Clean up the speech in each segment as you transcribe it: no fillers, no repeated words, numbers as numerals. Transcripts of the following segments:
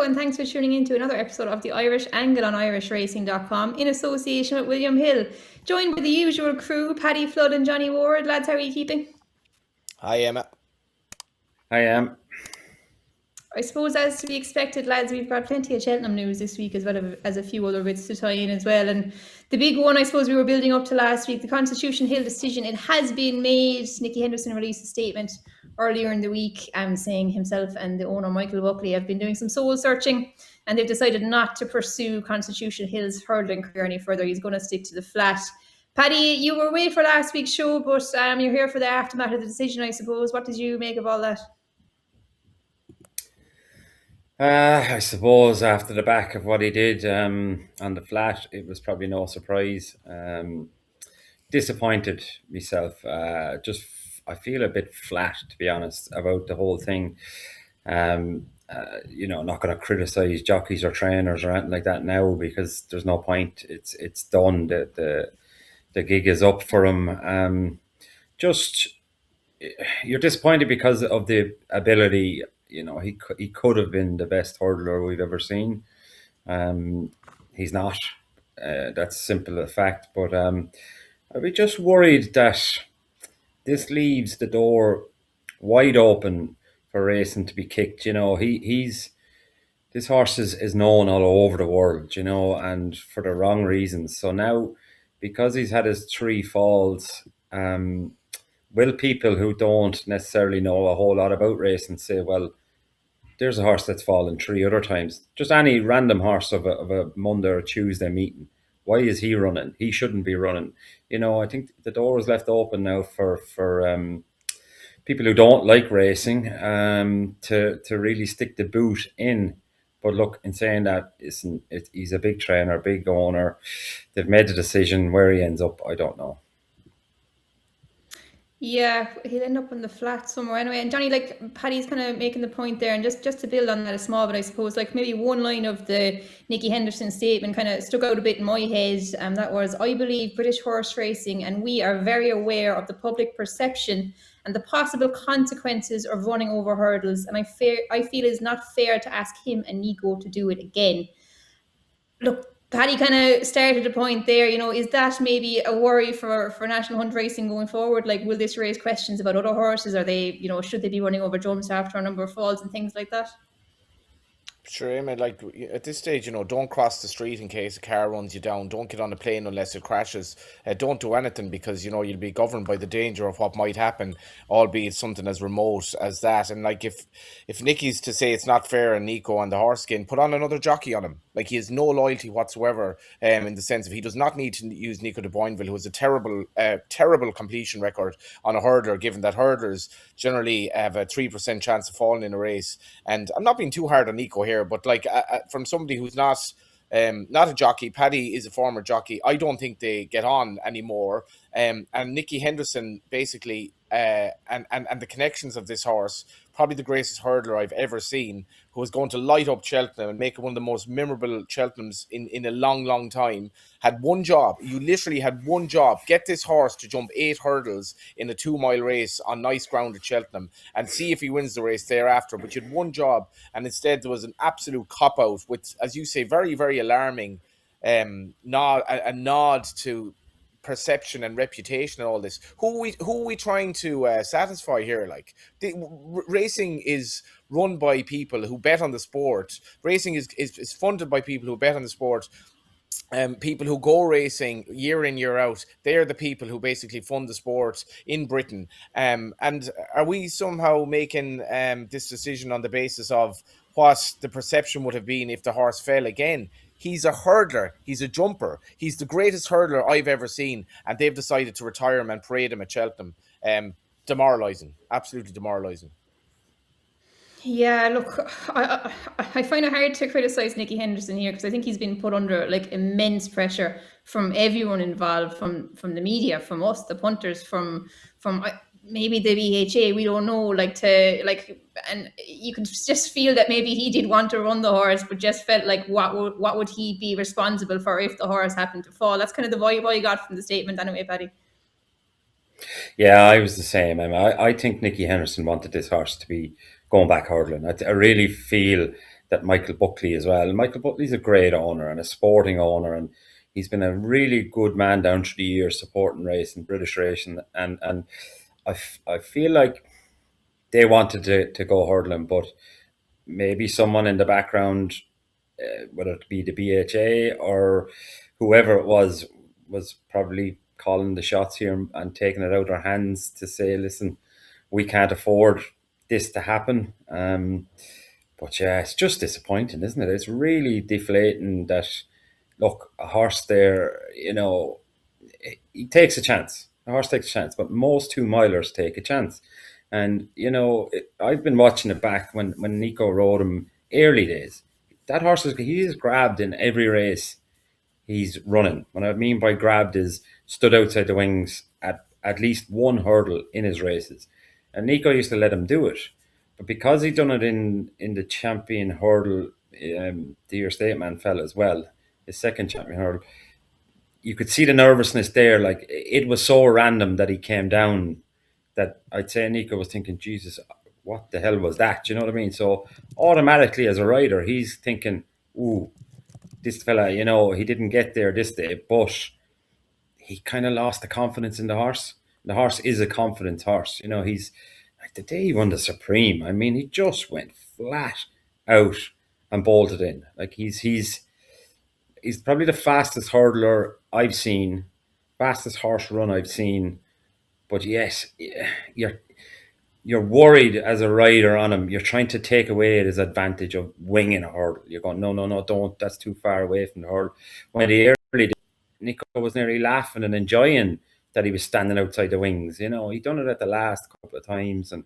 Hello, and thanks for tuning in to another episode of the Irish Angle on IrishRacing.com in association with William Hill. Joined by the usual crew, Paddy Flood and Johnny Ward. Lads, how are you keeping? Hi, Emma. I am. I suppose, as to be expected, lads, we've got plenty of Cheltenham news this week as well as a few other bits to tie in as well. And the big one, I suppose, we were building up to last week, the Constitution Hill decision. It has been made. Nicky Henderson released a statement earlier in the week saying himself and the owner, Michael Buckley, have been doing some soul searching and they've decided not to pursue Constitution Hill's hurdling career any further. He's going to stick to the flat. Paddy, you were away for last week's show, but you're here for the aftermath of the decision, I suppose. What did you make of all that? I suppose after the back of what he did on the flat, it was probably no surprise. Disappointed myself. I feel a bit flat, to be honest, about the whole thing. Not going to criticise jockeys or trainers or anything like that now because there's no point. It's done. The gig is up for him. You're disappointed because of the ability. You know, he could have been the best hurdler we've ever seen. He's not. That's simple a fact. But I'd be just worried that this leaves the door wide open for racing to be kicked. You know, this horse is known all over the world, you know, and for the wrong reasons. So now, because he's had his 3 falls, will people who don't necessarily know a whole lot about racing say, well, there's a horse that's fallen 3 other times. Just any random horse of a Monday or Tuesday meeting. Why is he running? He shouldn't be running. You know, I think the door is left open now for people who don't like racing to really stick the boot in. But look, in saying that, he's a big trainer, big owner. They've made the decision. Where he ends up, I don't know. Yeah, he'll end up on the flat somewhere anyway. And Johnny, like Paddy's kind of making the point there, and just to build on that a small bit, I suppose, like maybe one line of the Nicky Henderson statement kind of stuck out a bit in my head. That was, I believe British horse racing and we are very aware of the public perception and the possible consequences of running over hurdles. And I feel it's not fair to ask him and Nico to do it again. Look, Paddy kind of started a point there, you know, is that maybe a worry for National Hunt Racing going forward? Like, will this raise questions about other horses? Are they, you know, should they be running over jumps after a number of falls and things like that? Sure, I mean, like at this stage, you know, don't cross the street in case a car runs you down. Don't get on a plane unless it crashes. Don't do anything because, you know, you'll be governed by the danger of what might happen, albeit something as remote as that. And like if Nicky's to say it's not fair and Nico on the horse skin, put on another jockey on him. Like he has no loyalty whatsoever in the sense of he does not need to use Nico de Boinville, who has a terrible completion record on a hurdler, given that hurdlers generally have a 3% chance of falling in a race. And I'm not being too hard on Nico here, but like from somebody who's not a jockey, Paddy is a former jockey. I don't think they get on anymore. And Nicky Henderson basically and the connections of this horse, probably the greatest hurdler I've ever seen, who is going to light up Cheltenham and make it one of the most memorable Cheltenhams in a long time, had one job. You literally had one job: get this horse to jump 8 hurdles in a 2-mile race on nice ground at Cheltenham and see if he wins the race thereafter. But you had one job, and instead there was an absolute cop-out with, as you say, very, very alarming nod to perception and reputation and all this. Who are we trying to satisfy here? Like, racing is run by people who bet on the sport. Racing is funded by people who bet on the sport. People who go racing year in, year out, they are the people who basically fund the sport in Britain. And are we somehow making this decision on the basis of what the perception would have been if the horse fell again? He's a hurdler. He's a jumper. He's the greatest hurdler I've ever seen. And they've decided to retire him and parade him at Cheltenham. Demoralising. Absolutely demoralising. Yeah, look, I find it hard to criticise Nicky Henderson here because I think he's been put under like immense pressure from everyone involved, from the media, from us, the punters, from maybe the BHA, we don't know, and you could just feel that maybe he did want to run the horse, but just felt like what would he be responsible for if the horse happened to fall? That's kind of the vibe I got from the statement anyway, Paddy. Yeah, I was the same. I think Nicky Henderson wanted this horse to be going back hurdling. I really feel that Michael Buckley as well. Michael Buckley's a great owner and a sporting owner, and he's been a really good man down through the years supporting racing, British racing, and I feel like they wanted to go hurdling, but maybe someone in the background, whether it be the BHA or whoever it was probably calling the shots here and taking it out of their hands to say, listen, we can't afford this to happen. But yeah, it's just disappointing, isn't it? It's really deflating that, look, a horse there, he takes a chance. A horse takes a chance, but most 2-milers take a chance. And, I've been watching it back when Nico rode him early days. That horse, he's grabbed in every race he's running. What I mean by grabbed is stood outside the wings at least one hurdle in his races. And Nico used to let him do it. But because he done it in the champion hurdle, the Year State Man fell as well, his second champion hurdle, you could see the nervousness there. Like, it was so random that he came down that I'd say Nico was thinking, Jesus, what the hell was that? Do you know what I mean? So automatically as a rider, he's thinking, ooh, this fella, he didn't get there this day, but he kind of lost the confidence in the horse. The horse is a confident horse. He's like the day he won the Supreme. I mean, he just went flat out and bolted in. Like he's probably the fastest hurdler I've seen, fastest horse run I've seen. But yes, you're worried as a rider on him. You're trying to take away his advantage of winging a hurdle. You're going, no, don't. That's too far away from the hurdle. When the early days, Nico was nearly laughing and enjoying that he was standing outside the wings. He done it at the last couple of times, and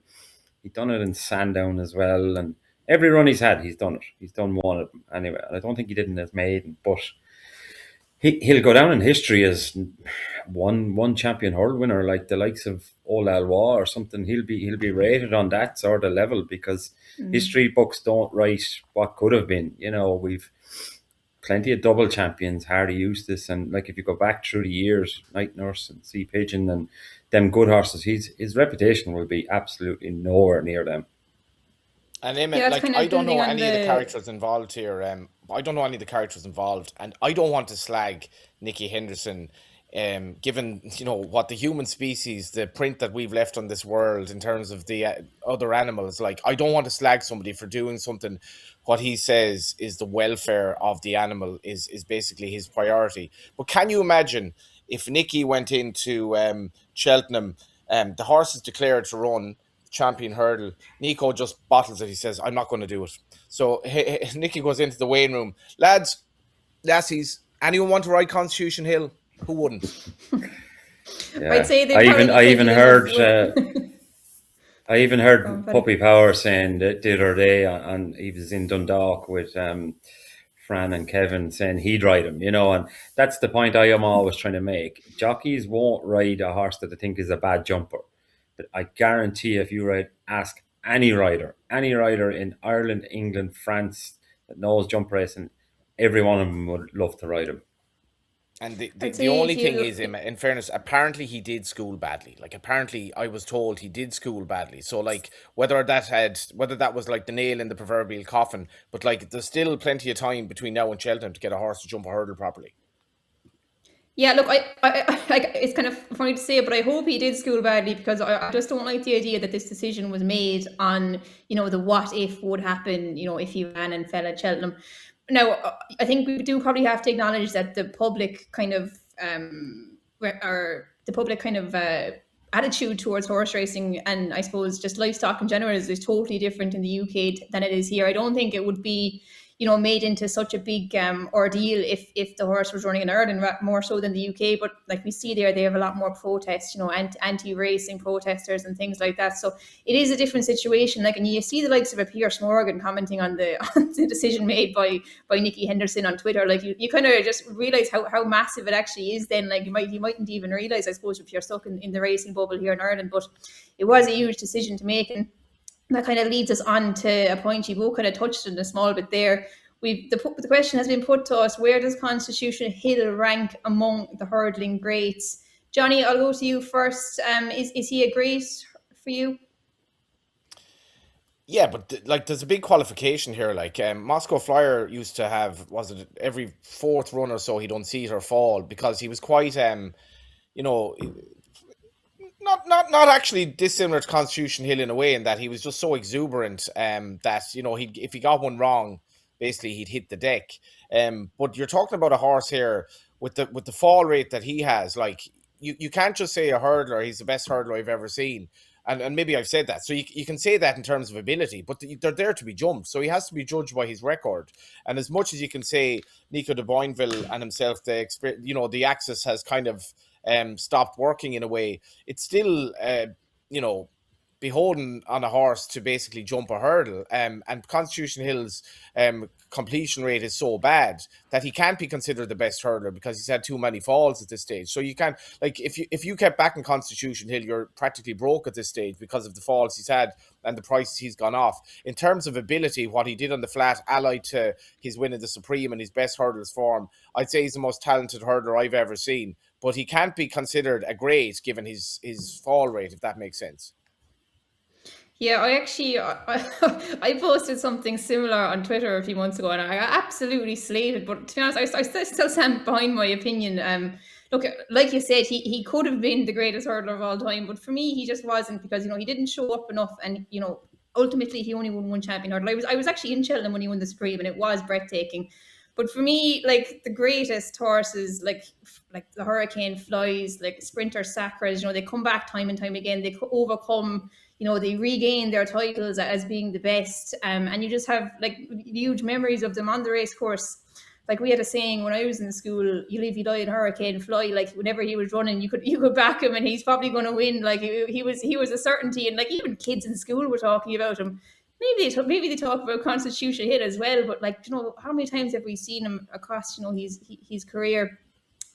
he done it in Sandown as well. And every run he's had, he's done it. He's done one of them anyway. And I don't think he did in his maiden, but he'll go down in history as one champion hurdle winner, like the likes of Old Alwa or something. He'll be rated on that sort of level because history books don't write what could have been. We've plenty of double champions, Hardy Eustace, and like if you go back through the years, Night Nurse and Sea Pigeon and them good horses, his reputation will be absolutely nowhere near them. And I don't know any of the characters involved here. I don't know any of the characters involved, and I don't want to slag Nicky Henderson, given what the human species, the print that we've left on this world in terms of the other animals. Like, I don't want to slag somebody for doing something. What he says is the welfare of the animal is basically his priority. But can you imagine if Nicky went into Cheltenham, the horse is declared to run champion hurdle, Nico just bottles it. He says, I'm not going to do it. So Nicky goes into the weighing room. Lassies, anyone want to ride Constitution Hill? Who wouldn't? Yeah. I'd say I even heard Puppy Power saying that the other day he was in Dundalk with Fran and Kevin saying he'd ride him, and that's the point I am always trying to make. Jockeys won't ride a horse that they think is a bad jumper. But I guarantee if you ask any rider in Ireland, England, France that knows jump racing, every one of them would love to ride him. And the only thing is, in fairness, apparently he did school badly. Like, apparently I was told he did school badly. So, like, whether that was like the nail in the proverbial coffin, but like, there's still plenty of time between now and Cheltenham to get a horse to jump a hurdle properly. Yeah, look, I it's kind of funny to say, but I hope he did school badly, because I just don't like the idea that this decision was made on, the what if would happen, if he ran and fell at Cheltenham. Now, I think we do probably have to acknowledge that the public kind of attitude towards horse racing, and I suppose just livestock in general, is totally different in the UK than it is here. I don't think it would be made into such a big ordeal if the horse was running in Ireland more so than the UK. But like we see there, they have a lot more protests, anti-racing protesters and things like that. So it is a different situation. Like, and you see the likes of a Pierce Morgan commenting on the decision made by Nicky Henderson on Twitter. Like, you kind of just realise how massive it actually is. Then, like, you mightn't even realise, I suppose, if you're stuck in the racing bubble here in Ireland. But it was a huge decision to make, and that kind of leads us on to a point you both kind of touched on a small bit there. The question has been put to us: where does Constitution Hill rank among the hurdling greats? Johnny, I'll go to you first. Is he a great for you? Yeah, but like there's a big qualification here. Like Moscow Flyer used to have, was it every fourth run or so he'd unseat or fall because he was quite you know, not actually dissimilar to Constitution Hill in a way, in that he was just so exuberant that he, if he got one wrong, basically he'd hit the deck. But you're talking about a horse here with the fall rate that he has. Like you can't just say a hurdler, he's the best hurdler I've ever seen. And maybe I've said that. So you can say that in terms of ability, but they're there to be jumped. So he has to be judged by his record. And as much as you can say Nico de Boinville and himself, the axis has kind of stopped working in a way, it's still, you know, beholden on a horse to basically jump a hurdle. And Constitution Hill's completion rate is so bad that he can't be considered the best hurdler because he's had too many falls at this stage. So you can't, like, if you kept back in Constitution Hill, you're practically broke at this stage because of the falls he's had and the prices he's gone off. In terms of ability, what he did on the flat, allied to his win in the Supreme and his best hurdles form, I'd say he's the most talented hurdler I've ever seen. But he can't be considered a great given his fall rate, if that makes sense. Yeah, I posted something similar on Twitter a few months ago, and I got absolutely slated. But to be honest, I still stand behind my opinion. Look, like you said, he could have been the greatest hurdler of all time, but for me, he just wasn't, because he didn't show up enough, and ultimately he only won one champion hurdle. I was actually in Cheltenham when he won the Supreme, and it was breathtaking. But for me, like, the greatest horses, like the Hurricane Flies, like Sprinter Sacras, they come back time and time again. They overcome, they regain their titles as being the best. And you just have like huge memories of them on the race course. Like, we had a saying when I was in school: "You live, you die, and Hurricane Fly." Like, whenever he was running, you could back him, and he's probably going to win. Like, he was a certainty, and like even kids in school were talking about him. Maybe they talk about Constitution Hill as well, but like, how many times have we seen him across his career?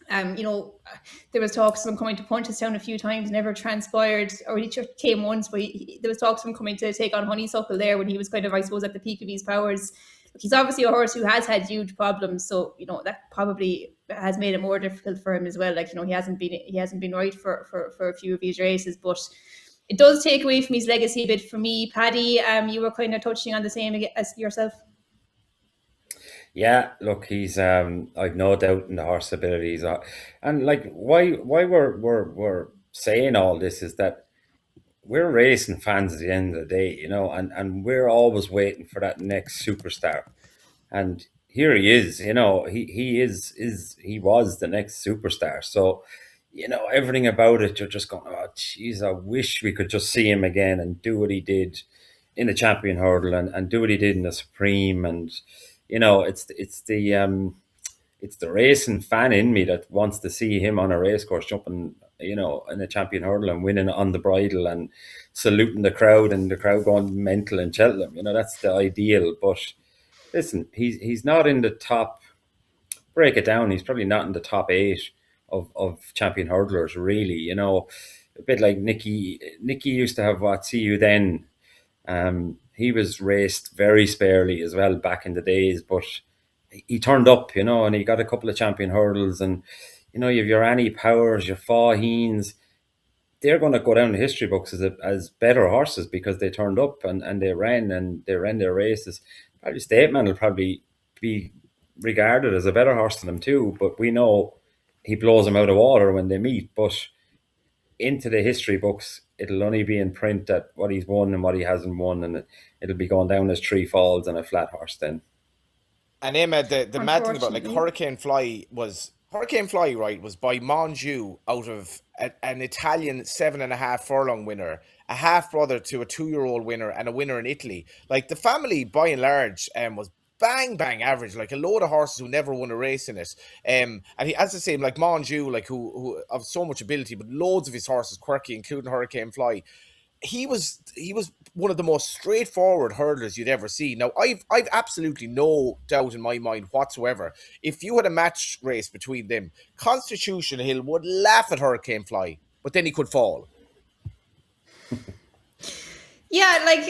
There was talks of him coming to Punchestown a few times, never transpired, or he just came once, but there was talks of him coming to take on Honeysuckle there when he was kind of, I suppose, at the peak of his powers. He's obviously a horse who has had huge problems, so that probably has made it more difficult for him as well. Like, he hasn't been right for a few of these races, but it does take away from his legacy a bit for me. Paddy, you were kind of touching on the same as yourself. Yeah, look, he's I've no doubt in the horse abilities, and like why we're saying all this is that we're racing fans at the end of the day, and we're always waiting for that next superstar, and here he is, he was the next superstar. So everything about it, you're just going, oh geez, I wish we could just see him again and do what he did in the champion hurdle and do what he did in the Supreme. And it's the racing fan in me that wants to see him on a race course jumping, in a champion hurdle and winning on the bridle and saluting the crowd and the crowd going mental in Cheltenham. That's the ideal. But listen, he's not in the top. Break it down, he's probably not in the top 8 of champion hurdlers, really. A bit like Nicky used to have what, See You Then. He was raced very sparely as well back in the days, but he turned up, and he got a couple of champion hurdles. And you have your Annie Powers, your Faughines. They're going to go down the history books as better horses because they turned up and they ran their races. Probably Stateman will probably be regarded as a better horse than him too, but we know he blows him out of water when they meet. But into the history books, it'll only be in print that what he's won and what he hasn't won, and it'll be going down as 3 falls and a flat horse then. And Emma, the mad thing about, like, Hurricane Fly, right, was by Monju out of an Italian 7.5 furlong winner, a half brother to a 2-year-old winner, and a winner in Italy. Like, the family by and large was bang average, like a load of horses who never won a race in it. And he, as I say, like Monju, like who of so much ability, but loads of his horses quirky, including Hurricane Fly. He was one of the most straightforward hurdlers you'd ever see. Now, I've absolutely no doubt in my mind whatsoever, if you had a match race between them, Constitution Hill would laugh at Hurricane Fly, but then he could fall. Yeah, like,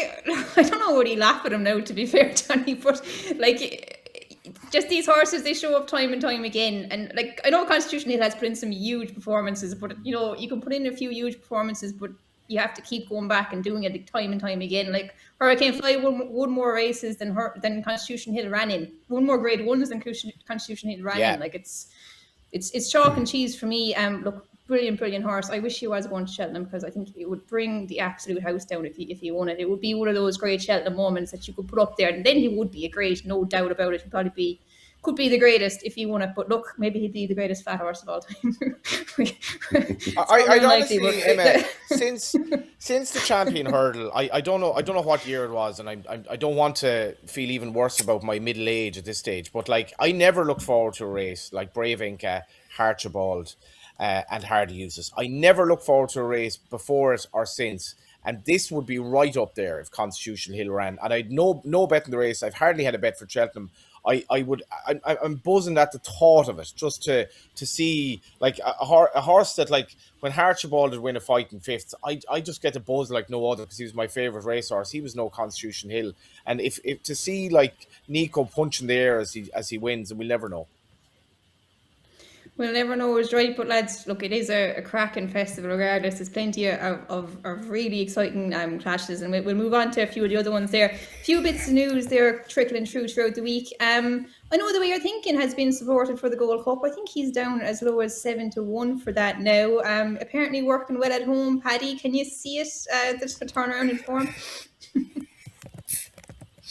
I don't know, would he laugh at him now, to be fair, Johnny, but like, just these horses, they show up time and time again. And like, I know Constitution Hill has put in some huge performances, but you can put in a few huge performances, but you have to keep going back and doing it time and time again. Like Hurricane Fly won more races than Constitution Hill ran in. Won more Grade 1s than Constitution Hill ran in. Like it's chalk and cheese for me. Look, brilliant horse. I wish he was going to Cheltenham, because I think it would bring the absolute house down if he won it. It would be one of those great Cheltenham moments that you could put up there, and then he would be a great, no doubt about it. He'd probably could be the greatest if he won it. But look, maybe he'd be the greatest fat horse of all time. I honestly, Emma, since the Champion Hurdle, I don't know what year it was, and I don't want to feel even worse about my middle age at this stage. But like, I never looked forward to a race like Brave Inca, Archibald, and Hardy Uses. I never looked forward to a race before it or since. And this would be right up there if Constitution Hill ran. And I'd no bet in the race. I've hardly had a bet for Cheltenham. I'm buzzing at the thought of it, just to see like a horse that, like, when Archibald would win a fight in fifth, I just get a buzz like no other, because he was my favourite racehorse. He was no Constitution Hill. And if to see like Nico punching the air as he wins, and we'll never know. We'll never know is right, but lads, look, it is a cracking festival regardless. There's plenty of really exciting clashes, and we'll move on to a few of the other ones there. A few bits of news there trickling throughout the week. I know The Way You're Thinking has been supported for the Gold Cup. I think he's down as low as 7-1 for that now. Apparently working well at home. Paddy, can you see it? The turnaround in form?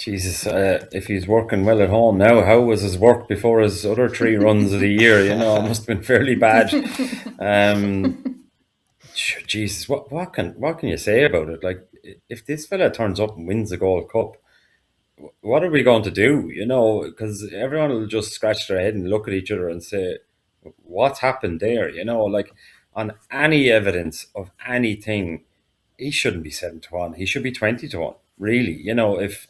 Jesus, if he's working well at home now, how was his work before his other 3 runs of the year? You know, it must have been fairly bad. Jesus, what can you say about it? Like, if this fella turns up and wins the Gold Cup, what are we going to do? You know, because everyone will just scratch their head and look at each other and say, what's happened there? You know, like, on any evidence of anything, he shouldn't be 7-1. He should be 20-1. Really, you know, if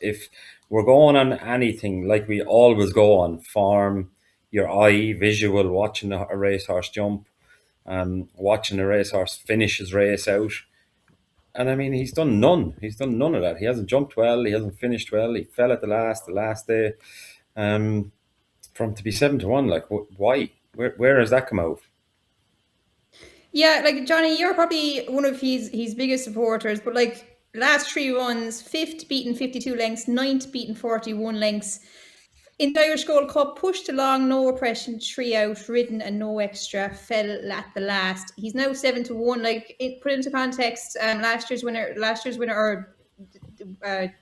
we're going on anything like we always go on, form, your eye, visual, watching a racehorse jump, watching a racehorse finish his race out. And I mean, he's done none. He's done none of that. He hasn't jumped well. He hasn't finished well. He fell at the last day. From to be 7-1, like, why? Where has that come out? Yeah, like, Johnny, you're probably one of his biggest supporters, but like, last 3 runs, 5th beaten 52 lengths, 9th beaten 41 lengths. In the Irish Gold Cup, pushed along, no oppression, 3 out, ridden and no extra, fell at the last. He's now 7-1. Like, put into context, last year's winner, or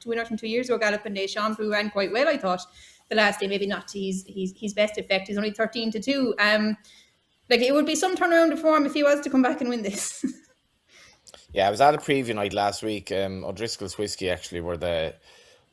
winner from 2 years ago, Galopin Des Champs, who ran quite well, I thought, the last day. Maybe not to his best effect. He's only 13-2. Like, it would be some turnaround of form if he was to come back and win this. Yeah, I was at a preview night last week. O'Driscoll's Whiskey actually were the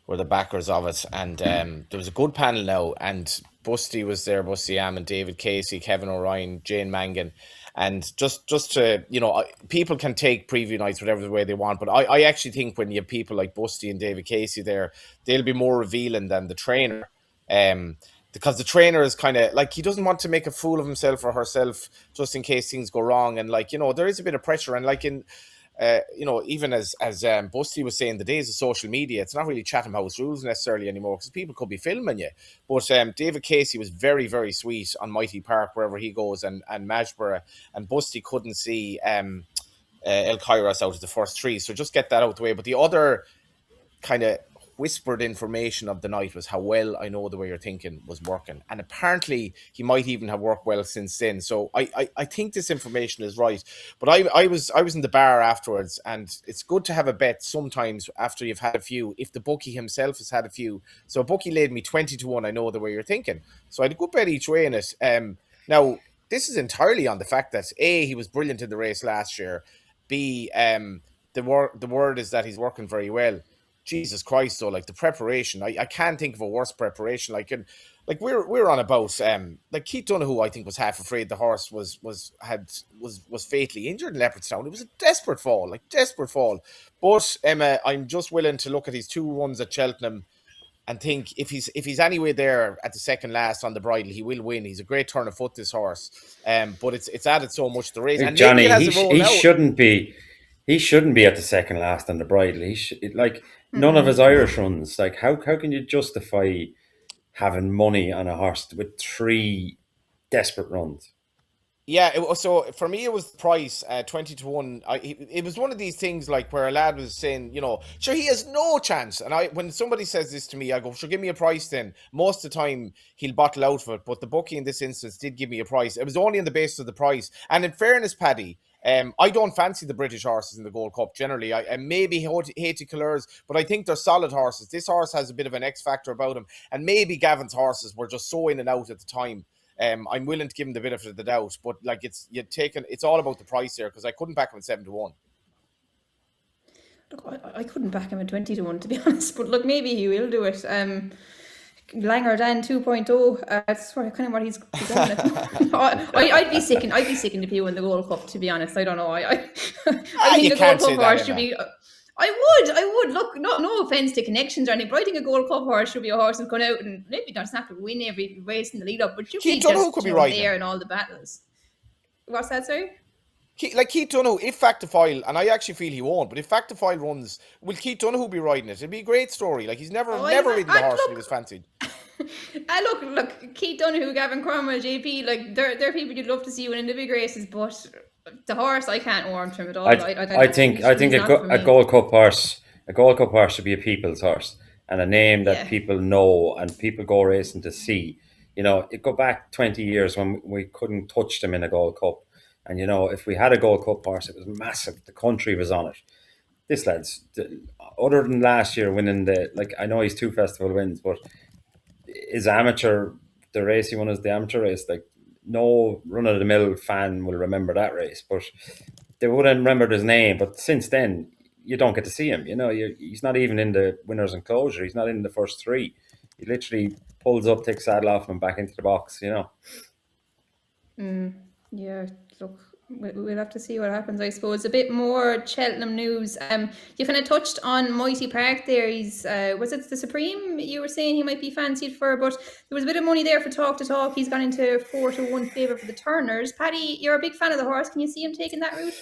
backers of it, and there was a good panel now. And Busty was there, Busty Am, and David Casey, Kevin O'Ryan, Jane Mangan, and just to, you know, people can take preview nights whatever way they want, but I actually think when you have people like Busty and David Casey there, they'll be more revealing than the trainer. Because the trainer is kind of like, he doesn't want to make a fool of himself or herself just in case things go wrong, and like, you know, there is a bit of pressure, and like in. You know, even as Busty was saying, the days of social media, it's not really Chatham House rules necessarily anymore, because people could be filming you. But David Casey was very, very sweet on Mighty Park, wherever he goes, and Majborough, and Busty couldn't see El Kairos out of the first 3. So just get that out the way. But the other kind of whispered information of the night was how well I Know the Way You're Thinking was working, and apparently he might even have worked well since then. So I think this information is right. But I was in the bar afterwards, and it's good to have a bet sometimes after you've had a few, if the bookie himself has had a few. So a bookie laid me 20-1 I Know the Way You're Thinking, so I had a good bet each way in it. Now this is entirely on the fact that A, he was brilliant in the race last year, B, the word is that he's working very well. Jesus Christ, though, like the preparation, I can't think of a worse preparation. Like we're on about like Keith Donoghue, I think, was half afraid the horse was fatally injured in Leopardstown. It was a desperate fall. But Emma, I'm just willing to look at his 2 runs at Cheltenham and think if he's anywhere there at the second last on the bridle, he will win. He's a great turn of foot, this horse. But it's added so much to the race. And Johnny, he shouldn't be. He shouldn't be at the second last on the bridle. None of his Irish runs. Like, how can you justify having money on a horse with 3 desperate runs? Yeah, so for me it was the price, 20 to 1. It was one of these things like where a lad was saying, sure he has no chance. And when somebody says this to me, I go, sure, give me a price then. Most of the time he'll bottle out of it, but the bookie in this instance did give me a price. It was only on the basis of the price. And in fairness, Paddy, I don't fancy the British horses in the Gold Cup generally. I maybe Haiti Couleurs, but I think they're solid horses. This horse has a bit of an X factor about him, and maybe Gavin's horses were just so in and out at the time. I'm willing to give him the benefit of the doubt, but like it's all about the price here because I couldn't back him at 7 to 1. Look, I couldn't back him at 20 to 1 to be honest, but look, maybe he will do it. Langer Dan 2.0. That's kind of what he's going at. I'd be sick in the pew in the Gold Cup, to be honest. I don't know. I think You a Gold can't say Cup that, horse should Emma. be. I would. Look, no offense to connections or anything, but I think a Gold Cup horse should be a horse who's going out and maybe doesn't have to win every race in the lead up, but should be Keith Donoghue just could be riding there him. in all the battles. What's that, sorry? Keith Donoghue, if Factifile, and I actually feel he won't, but if Factifile runs, will Keith Donoghue be riding it? It'd be a great story. Like he's never ridden the horse when he was fancied. Look, Keith Donoghue, Gavin Cromwell, JP, like they're people you'd love to see winning the big races, but the horse I can't warm to him at all. I think a Gold Cup horse should be a people's horse and a name that people know and people go racing to see. It go back 20 years when we couldn't touch them in a Gold Cup, and if we had a Gold Cup horse, it was massive. The country was on it. This lad's, other than last year winning I know he's 2 festival wins, but his amateur, the race he won is the amateur race. Like no run of the mill fan will remember that race, but they wouldn't remember his name. But since then, you don't get to see him. He's not even in the winners enclosure. He's not in the first three. He literally pulls up, takes saddle off, and back into the box. Yeah, look, we'll have to see what happens, I suppose. A bit more Cheltenham news. You kind of touched on Mighty Park there. He's was it the Supreme you were saying he might be fancied for, but there was a bit of money there for Talk to Talk. He's gone into 4 to 1 favour for the Turners. Paddy, you're a big fan of the horse. Can you see him taking that route?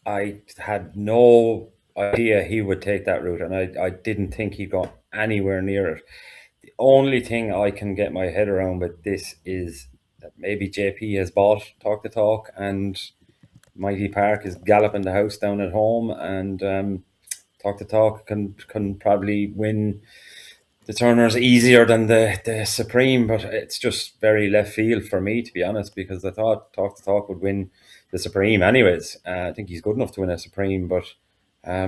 I had no idea he would take that route, and I didn't think he'd go anywhere near it. The only thing I can get my head around with this is that maybe JP has bought Talk to Talk and Mighty Park is galloping the house down at home, and Talk to Talk can probably win the Turners easier than the Supreme, but it's just very left field for me, to be honest, because I thought Talk to Talk would win the Supreme anyways. I think he's good enough to win a Supreme, but I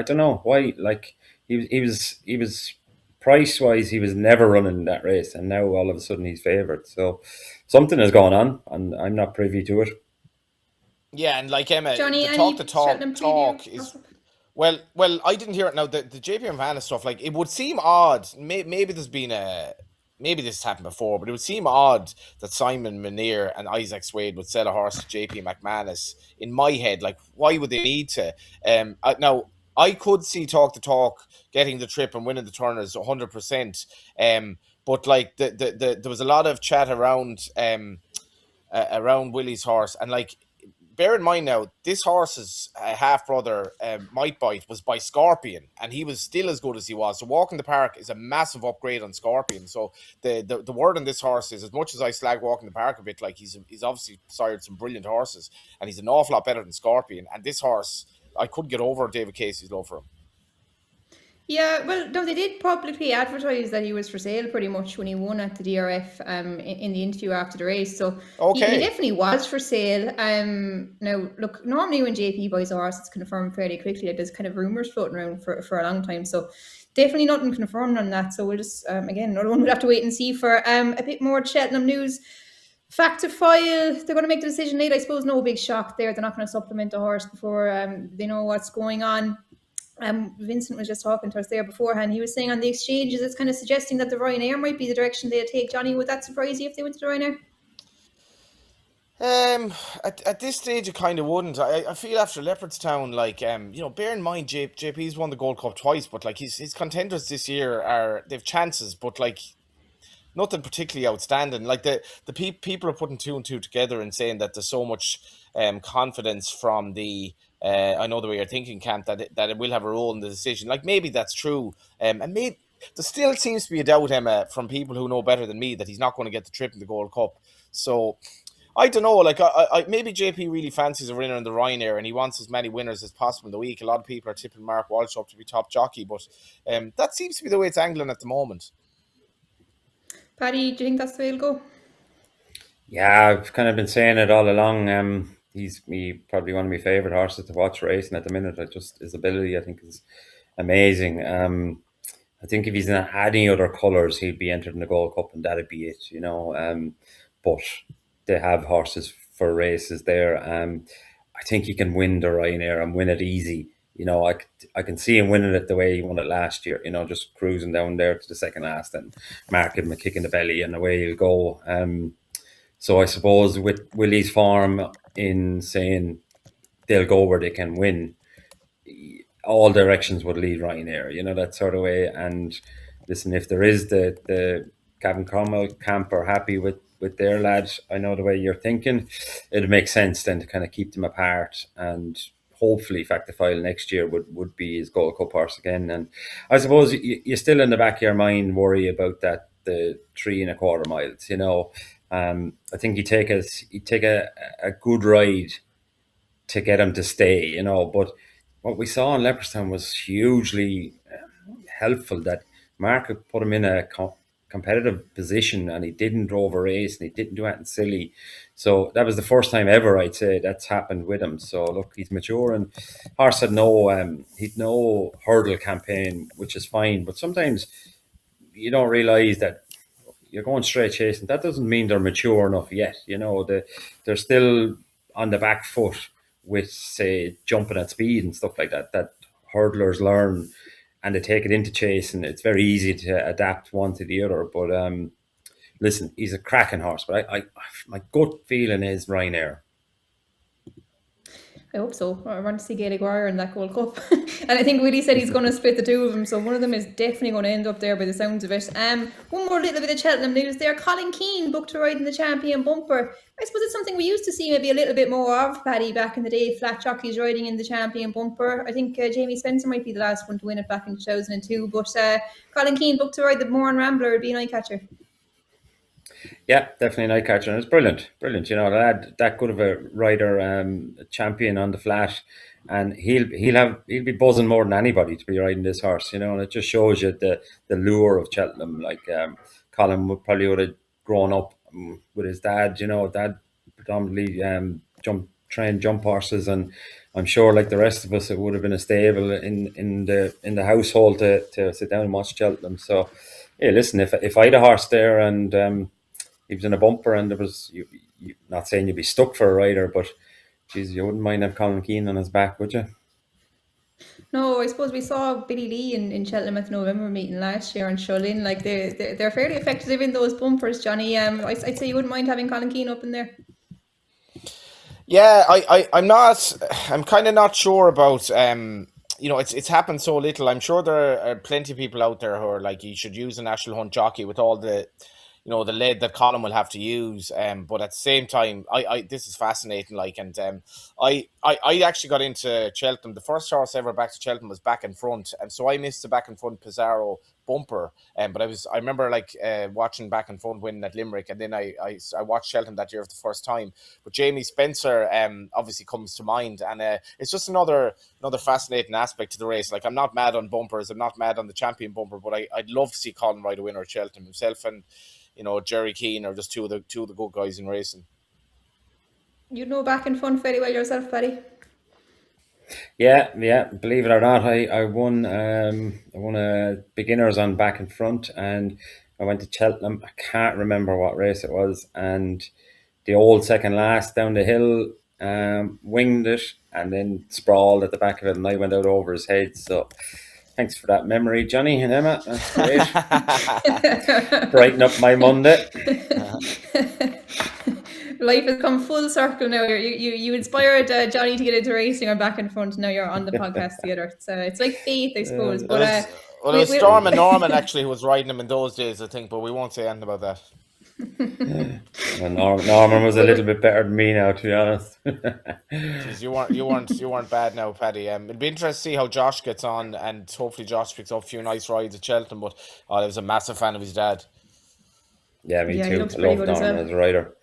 don't know why. Like he was price wise, he was never running that race, and now all of a sudden he's favoured. So something is going on, and I'm not privy to it. Yeah, and like Emma, Johnny, the any talk Cheltenham talk preview? is well, I didn't hear it now. The JP Havana stuff, like it would seem odd. Maybe there's been maybe this has happened before, but it would seem odd that Simon Munir and Isaac Swade would sell a horse to JP McManus. In my head, like why would they need to? Now I could see Talk to Talk getting the trip and winning the Turners 100%. But like there was a lot of chat around Willie's horse, and like bear in mind now, this horse's half brother, Might Bite, was by Scorpion, and he was still as good as he was. So Walking the Park is a massive upgrade on Scorpion. So the word on this horse is, as much as I slag Walking the Park a bit, like he's obviously sired some brilliant horses, and he's an awful lot better than Scorpion. And this horse, I couldn't get over David Casey's love for him. Yeah, well, no, they did publicly advertise that he was for sale pretty much when he won at the DRF in the interview after the race. So he definitely was for sale. Now, look, normally when JP buys a horse, it's confirmed fairly quickly. Like, there's kind of rumours floating around for a long time. So definitely nothing confirmed on that. So we'll just, again, another one we'll have to wait and see for a bit more Cheltenham news. Fact to file, they're going to make the decision late. I suppose no big shock there. They're not going to supplement the horse before they know what's going on. Vincent was just talking to us there beforehand. He was saying on the exchanges, it's kind of suggesting that the Ryanair might be the direction they'll take. Johnny, would that surprise you if they went to the Ryanair? At this stage, it kind of wouldn't. I feel after Leopardstown, like bear in mind, JP's won the Gold Cup twice, but like his contenders this year they've chances, but like nothing particularly outstanding. Like the people are putting two and two together and saying that there's so much confidence from the I know the way you're thinking, camp, that it will have a role in the decision. Like maybe that's true, and maybe there still seems to be a doubt, Emma, from people who know better than me that he's not going to get the trip in the Gold Cup. So I don't know. Like, maybe JP really fancies a winner in the Ryanair, and he wants as many winners as possible in the week. A lot of people are tipping Mark Walsh up to be top jockey, but that seems to be the way it's angling at the moment. Paddy, do you think that's the way it'll go? Yeah, I've kind of been saying it all along. He's probably one of my favourite horses to watch racing at the minute. His ability, I think, is amazing. I think if he's in any other colours, he'd be entered in the Gold Cup, and that'd be it, you know. But they have horses for races there. I think he can win the Ryanair and win it easy. You know, I can see him winning it the way he won it last year. You know, just cruising down there to the second last and Mark give him a kick in the belly, and away he'll go. So I suppose with Willie's form in saying they'll go where they can win, all directions would lead Ryanair, you know, that sort of way. And listen, if there is the Gavin Cromwell camp are happy with their lads, I know the way you're thinking, it'd make sense then to kind of keep them apart, and hopefully Factifile next year would be his Gold Cup horse again. And I suppose you still in the back of your mind worry about that, the 3.25 miles, you know. I think you take a good ride to get him to stay, you know. But what we saw in Leopardstown was hugely helpful, that Mark had put him in a competitive position, and he didn't over race and he didn't do anything silly. So that was the first time ever, I'd say, that's happened with him. So look, he's mature, and horse had he'd no hurdle campaign, which is fine. But sometimes you don't realise that you're going straight chasing. That doesn't mean they're mature enough yet. You know, they're still on the back foot with, say, jumping at speed and stuff like that. That hurdlers learn, and they take it into chasing. It's very easy to adapt one to the other. But listen, he's a cracking horse. But I my gut feeling is Ryanair. I hope so. I want to see Gaelic Warrior in that Gold Cup. And I think Willie said he's going to split the two of them, so one of them is definitely going to end up there by the sounds of it. One more little bit of Cheltenham news there. Colin Keane booked to ride in the Champion Bumper. I suppose it's something we used to see maybe a little bit more of, Paddy, back in the day. Flat jockeys riding in the Champion Bumper. I think Jamie Spencer might be the last one to win it back in 2002. But Colin Keane booked to ride the Mourne Rambler. It'd be an eye catcher. Yeah, definitely an eye catcher, and it's brilliant. You know, that good of a rider, a champion on the flat, and he'll be buzzing more than anybody to be riding this horse. You know, and it just shows you the lure of Cheltenham. Like Colin would have grown up with his dad. You know, dad predominantly trained jump horses, and I'm sure, like the rest of us, it would have been a stable in the household to sit down and watch Cheltenham. So, yeah, listen, if I had a horse there and he was in a bumper, and there was, you not saying you'd be stuck for a rider, but geez, you wouldn't mind have Colin Keane on his back, would you? No, I suppose we saw Billy Lee in Cheltenham at the November meeting last year and Shullin. Like they're fairly effective in those bumpers, Johnny. I'd say you wouldn't mind having Colin Keane up in there. Yeah, I'm kind of not sure about, you know, it's happened so little. I'm sure there are plenty of people out there who are like, you should use a National Hunt jockey with all the, you know, the lead that Colin will have to use. But at the same time, this is fascinating. Like, and I actually got into Cheltenham. The first horse ever back to Cheltenham was Back in Front, and so I missed the Back in Front Pizarro bumper. But I remember like watching Back in Front winning at Limerick, and then I watched Cheltenham that year for the first time. But Jamie Spencer obviously comes to mind, and it's just another fascinating aspect to the race. Like, I'm not mad on bumpers, I'm not mad on the Champion Bumper, but I'd love to see Colin ride a winner at Cheltenham himself, and you know, Jerry Keane are just two of the good guys in racing. You know Back in Front very well yourself, Paddy. Yeah. Believe it or not, I won a beginners on Back in Front, and I went to Cheltenham. I can't remember what race it was, and the old second last down the hill winged it and then sprawled at the back of it, and I went out over his head. So thanks for that memory, Johnny and Emma. That's great. Brighten up my Monday. Life has come full circle now. You inspired Johnny to get into racing on Back in Front. Now you're on the podcast together. So it's like fate, I suppose. But it was Storm and Norman actually who was riding him in those days, I think. But we won't say anything about that. Well, Norman was a little bit better than me now, to be honest. Jeez, you weren't bad now, Paddy. It'd be interesting to see how Josh gets on, and hopefully Josh picks up a few nice rides at Cheltenham. But I was a massive fan of his dad. Yeah, me too. I love He looks pretty good as Norman well. as a rider.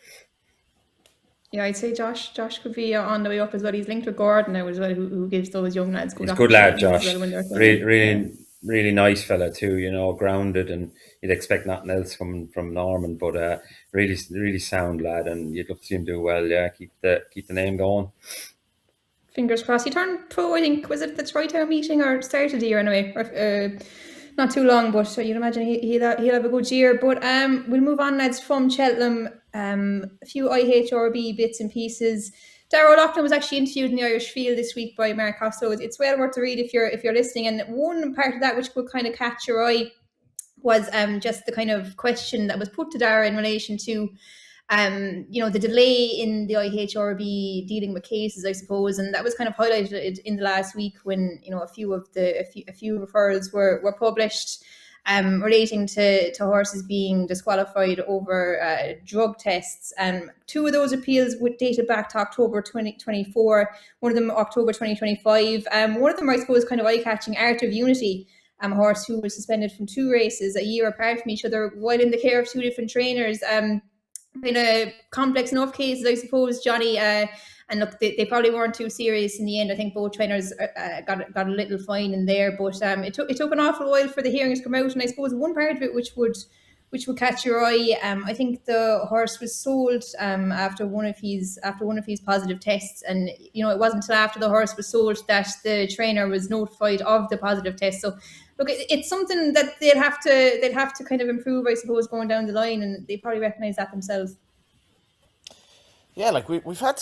Yeah, I'd say Josh could be on the way up as well. He's linked with Gordon now as well, who gives those young lads good He's a good lad, opportunities as Josh. well when they're Really, playing. Yeah. really, really nice fella too. Grounded, and you'd expect nothing else from Norman, but really, really sound lad, and you'd love to see him do well. Yeah, keep the name going. Fingers crossed. He turned pro, I think, was it the Tri-Town meeting or started the year anyway? Or, not too long, but you'd imagine he'll have a good year. But we'll move on, lads, from Cheltenham. A few IHRB bits and pieces. Darragh O'Loughlin was actually interviewed in the Irish Field this week by Mark Costello. It's well worth to read if you're listening. And one part of that which could kind of catch your eye was just the kind of question that was put to Darragh in relation to the delay in the IHRB dealing with cases, I suppose, and that was kind of highlighted in the last week when a few referrals were published relating to horses being disqualified over drug tests. Two of those appeals were dated back to October 2024. One of them October 2025. One of them, I suppose, kind of eye-catching, Art of Unity. A horse who was suspended from 2 races a year apart from each other while in the care of 2 different trainers. Kind of complex enough cases, I suppose, Johnny. And look, they probably weren't too serious in the end. I think both trainers got a little fine in there, but it took an awful while for the hearings to come out. And I suppose one part of it which would catch your eye. I think the horse was sold after one of his positive tests, and it wasn't until after the horse was sold that the trainer was notified of the positive test. So look, it's something that they'd have to kind of improve, I suppose, going down the line, and they probably recognise that themselves. Yeah, like we've had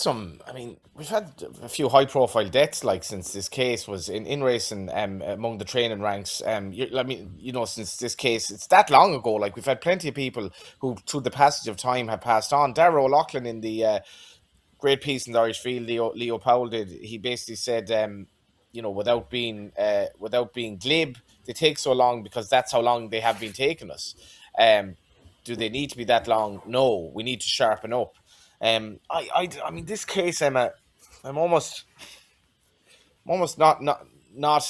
we've had a few high profile deaths like since this case was in racing among the training ranks. Since this case, it's that long ago. Like we've had plenty of people who, through the passage of time, have passed on. Darragh O'Loughlin in the great piece in the Irish Field, Leo Powell did. He basically said, without being glib, they take so long because that's how long they have been taking us. Do they need to be that long? No, we need to sharpen up. I mean, this case, Emma, I'm almost not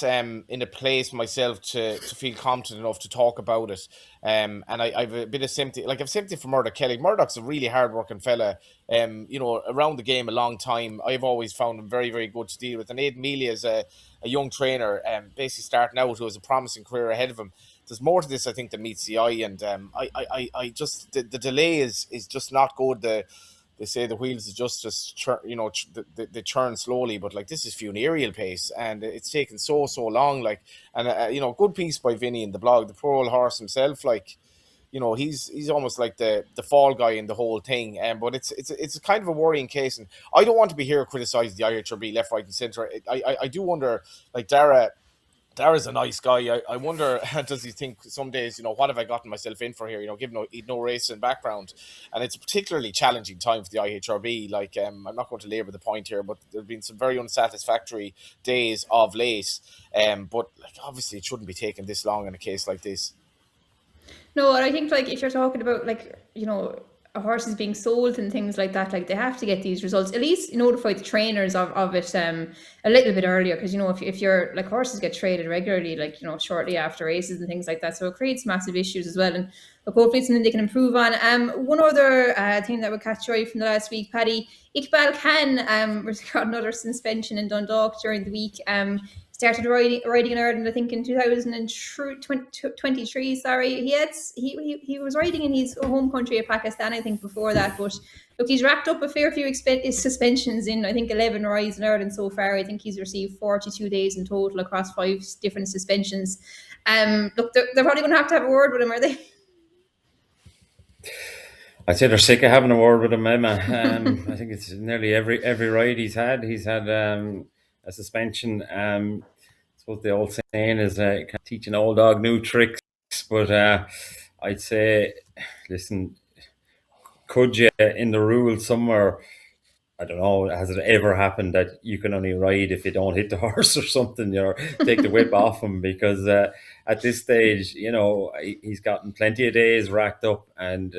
in a place myself to feel confident enough to talk about it. And I've a bit of sympathy. Like I've sympathy for Murdoch Kelly. Murdoch's a really hard working fella. Around the game a long time. I've always found him very, very good to deal with. And Aidan Mealy is a young trainer, basically starting out, who has a promising career ahead of him. There's more to this, I think, than meets the eye. And I just the delay is just not good. They say the wheels of justice, they turn slowly, but like this is funereal pace, and it's taken so long. Like, and good piece by Vinny in the blog. The poor old horse himself, like, he's almost like the fall guy in the whole thing. But it's kind of a worrying case, and I don't want to be here criticising the IHRB left, right, and centre. I do wonder, like Darragh's a nice guy. I wonder, does he think some days, what have I gotten myself in for here? Given he'd no racing background, and it's a particularly challenging time for the IHRB. Like, I'm not going to labour the point here, but there've been some very unsatisfactory days of late. But like, obviously, it shouldn't be taking this long in a case like this. No, and I think like if you're talking about like a horse is being sold and things like that, like they have to get these results, at least notify the trainers of it a little bit earlier, because if you're like, horses get traded regularly, like shortly after races and things like that, so it creates massive issues as well. And look, hopefully it's something they can improve on. One other thing that would catch your eye from the last week, Paddy, Ibkal got another suspension in Dundalk during the week. Started riding in Ireland, I think, in 2023. Sorry, he was riding in his home country of Pakistan, I think, before that. But look, he's racked up a fair few suspensions in, I think, 11 rides in Ireland so far. I think he's received 42 days in total across 5 different suspensions. Look, they're probably going to have a word with him, are they? I'd say they're sick of having a word with him, Emma. I think it's nearly every ride he's had a suspension. I suppose the old saying is teach an old dog new tricks, but I'd say, listen, could you, in the rules somewhere, I don't know, has it ever happened that you can only ride if you don't hit the horse or something, or take the whip off him? Because at this stage, he's gotten plenty of days racked up, and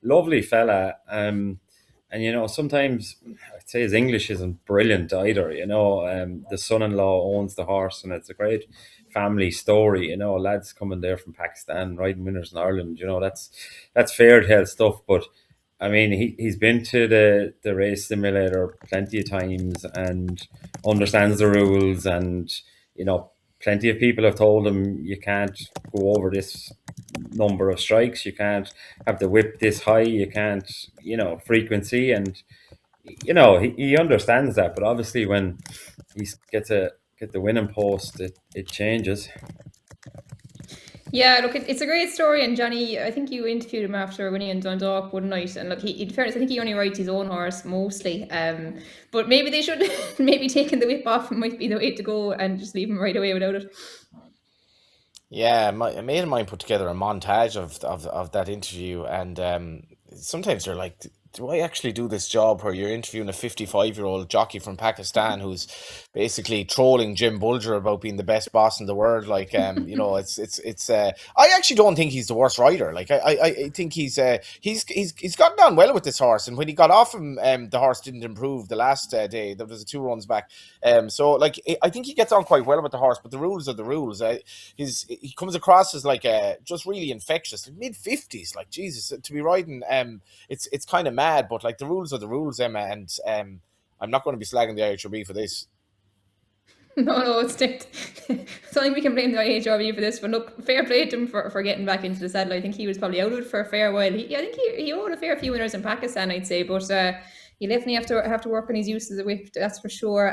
lovely fella. And sometimes I'd say his English isn't brilliant either. The son-in-law owns the horse, and it's a great family story. Lads coming there from Pakistan, riding winners in Ireland. That's fairy tale stuff. But I mean, he's been to the race simulator plenty of times and understands the rules. And plenty of people have told him you can't go over this number of strikes, you can't have the whip this high, you can't, frequency. And he understands that. But obviously, when he gets to get the winning post, it changes. Yeah, look, it's a great story, and Johnny, I think you interviewed him after winning in Dundalk one night, and look, in fairness, I think he only rides his own horse mostly, but maybe they should, maybe taking the whip off might be the way to go and just leave him right away without it. Yeah, a mate of mine put together a montage of that interview, and sometimes you're like, do I actually do this job where you're interviewing a 55-year-old jockey from Pakistan who's basically trolling Jim Bulger about being the best boss in the world? Like, it's. I actually don't think he's the worst rider. Like, I think he's gotten on well with this horse, and when he got off him, the horse didn't improve the last day. There was 2 runs back. So like, I think he gets on quite well with the horse, but the rules are the rules. He comes across as like just really infectious, mid-50s. Like, Jesus, to be riding, it's kind of mad, but like, the rules are the rules, Emma, and I'm not going to be slagging the IHRB for this. No, it's I don't think we can blame the IHRB for this, but look, fair play to him for getting back into the saddle. I think he was probably out of it for a fair while. I think he owed a fair few winners in Pakistan, I'd say, but you definitely have to work on his use of the whip, that's for sure.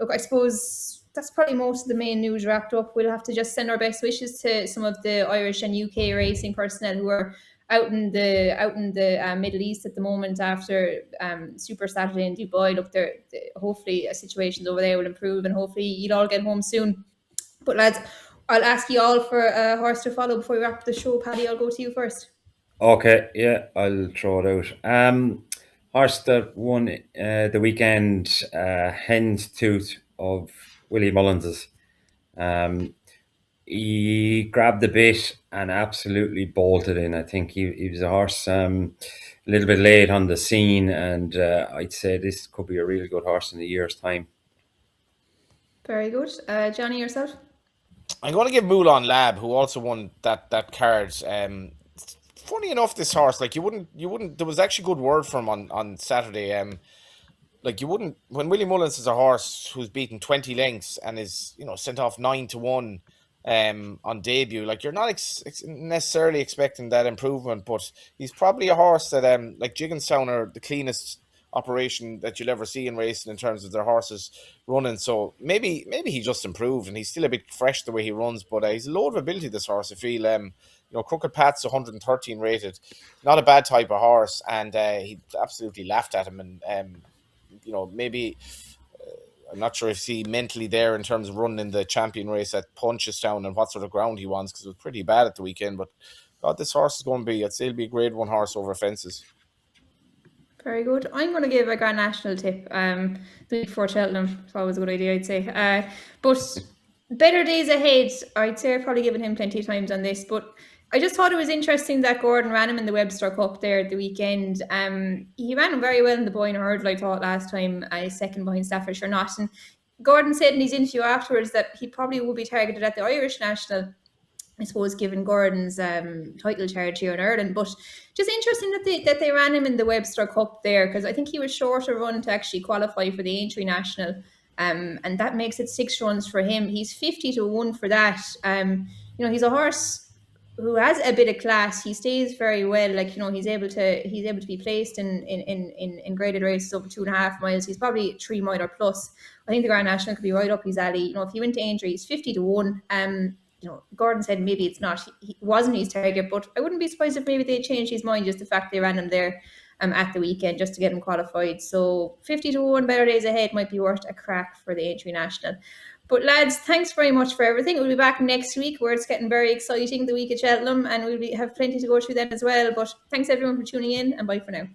Look, I suppose that's probably most of the main news wrapped up. We'll have to just send our best wishes to some of the Irish and UK racing personnel who are out in the Middle East at the moment after Super Saturday in Dubai. Look, hopefully situations over there will improve, and hopefully you'll all get home soon. But lads, I'll ask you all for a horse to follow before we wrap the show. Paddy, I'll go to you first. Okay, yeah, I'll throw it out. Horse that won the weekend, Hen's Tooth of Willie Mullins's. He grabbed the bit and absolutely bolted in. I think he was a horse a little bit late on the scene, and I'd say this could be a really good horse in a year's time. Very good. Johnny, yourself? I'm going to give Moulin Lab, who also won that card. Funny enough, this horse, like, you wouldn't. There was actually good word for him on Saturday. Like, you wouldn't, when Willie Mullins is a horse who's beaten 20 lengths and is sent off 9-1 on debut, like, you're not necessarily expecting that improvement, but he's probably a horse that like Jigginstown are the cleanest operation that you'll ever see in racing in terms of their horses running. So maybe he just improved, and he's still a bit fresh the way he runs, but he's a load of ability, this horse. I feel Crooked Pat's 113 rated, not a bad type of horse, and he absolutely laughed at him, and maybe I'm not sure if he mentally there in terms of running in the champion race at Punchestown and what sort of ground he wants, because it was pretty bad at the weekend. But God, this horse is going to be, I'd say, it'll be a grade 1 horse over fences. Very good. I'm going to give a Grand National tip. The week before Cheltenham, it's always a good idea, I'd say. But better days ahead, I'd say I've probably given him plenty of times on this, but I just thought it was interesting that Gordon ran him in the Webster Cup there at the weekend. He ran him very well in the Boyne Hurdle, I thought, last time, second behind Staffordshire Knott. And Gordon said in his interview afterwards that he probably will be targeted at the Irish National, I suppose, given Gordon's title charge here in Ireland. But just interesting that they ran him in the Webster Cup there, because I think he was short a run to actually qualify for the Aintree National. And that makes it 6 runs for him. He's 50-1 for that. He's a horse who has a bit of class. He stays very well. Like, he's able to be placed in graded races over 2.5 miles. He's probably 3 mile or plus. I think the Grand National could be right up his alley. If he went to Aintree, he's 50-1. Gordon said maybe it's not, he wasn't his target, but I wouldn't be surprised if maybe they changed his mind, just the fact they ran him there at the weekend just to get him qualified. So 50-1, better days ahead might be worth a crack for the Aintree National. But lads, thanks very much for everything. We'll be back next week where it's getting very exciting, the week at Cheltenham, and we'll have plenty to go through then as well. But thanks everyone for tuning in, and bye for now.